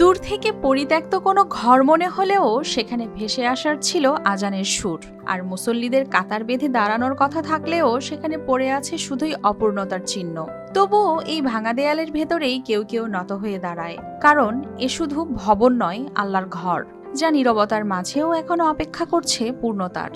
দূর থেকে পরিত্যক্ত কোনো ঘর মনে হলেও সেখানে ভেসে আসার ছিল আজানের সুর। আর মুসল্লিদের কাতার বেঁধে দাঁড়ানোর কথা থাকলেও সেখানে পড়ে আছে শুধুই অপূর্ণতার চিহ্ন। তবুও এই ভাঙা দেয়ালের ভেতরেই কেউ কেউ নত হয়ে দাঁড়ায়, কারণ এ শুধু ভবন নয়, আল্লাহর ঘর, যা নীরবতার মাঝেও এখনো অপেক্ষা করছে পূর্ণতার।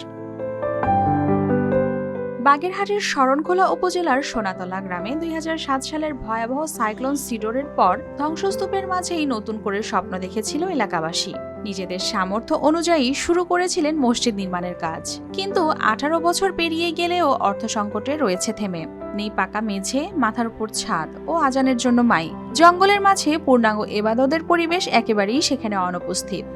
বাগেরহাটের শরণখোলা উপজেলার সোনাতলা গ্রামে ২০০৭ সালের ভয়াবহ সাইক্লোন সিডোরের পর ধ্বংসস্তূপের মাঝেই নতুন করে স্বপ্ন দেখেছিল এলাকাবাসী। নিজেদের সামর্থ্য অনুযায়ী শুরু করেছিলেন মসজিদ নির্মাণের কাজ, কিন্তু ১৮ বছর পেরিয়ে গেলেও অর্থ সংকটে রয়েছে থেমে। নেই পাকা মেঝে, মাথার উপর ছাদ ও আজানের জন্য মাইক। জঙ্গলের মাঝে পূর্ণাঙ্গ ইবাদতের পরিবেশ একেবারেই সেখানে অনুপস্থিত।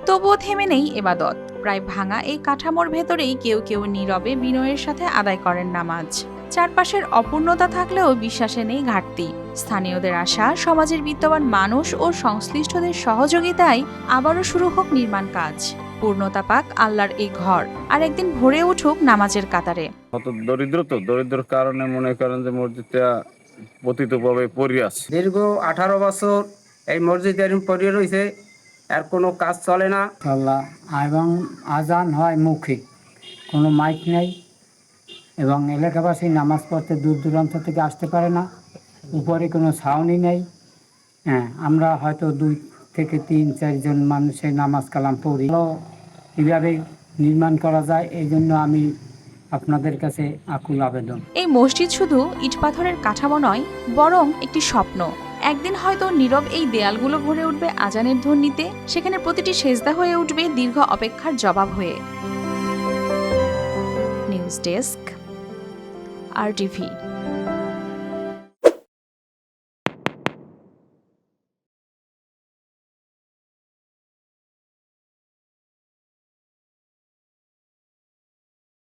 তবুও থেমে নেই ইবাদত। প্রায় ভাঙা এই কাঠামোর ভেতরেই কেউ কেউ নীরবে বিনয়ের সাথে আদায় করেন নামাজ। চারপাশের অপূর্ণতা থাকলেও বিশ্বাসে নেই ঘাটতি। স্থানীয়দের আশা, সমাজের বিত্তবান মানুষ ও সংশ্লিষ্টদের সহযোগিতায় আবারও শুরু হোক নির্মাণ কাজ। পূর্ণতা পাক আল্লাহর এই ঘর, আর একদিন ভরে উঠুক নামাজের কাতারে। দরিদ্র কারণে মনে করেন যে মসজিদটা পতিতভাবে পড়ে আছে। দীর্ঘ 18 বছর এই মসজিদ এরকম পড়ে রয়েছে, আর কোনো কাজ চলে না। আল্লাহ এবং আজান হয় মুখে, কোনো মাইক নেই, এবং এলাকাবাসী নামাজ পড়তে দূর দূরান্ত থেকে আসতে পারে না। উপরে কোনো ছাউনি নেই। আমরা হয়তো 2 থেকে 3-4 জন মানুষের নামাজ কালাম পড়ি। কীভাবে নির্মাণ করা যায়, এই জন্য আমি আপনাদের কাছে আকুল আবেদন। এই মসজিদ শুধু ইট পাথরের কাঠামো নয়, বরং একটি স্বপ্ন। একদিন হয়তো নীরব এই দেয়ালগুলো ভরে উঠবে আজানের ধ্বনিতে, সেখানে প্রতিটি সেজদা হয়ে উঠবে দীর্ঘ অপেক্ষার জবাব হয়ে। News desk, RTV।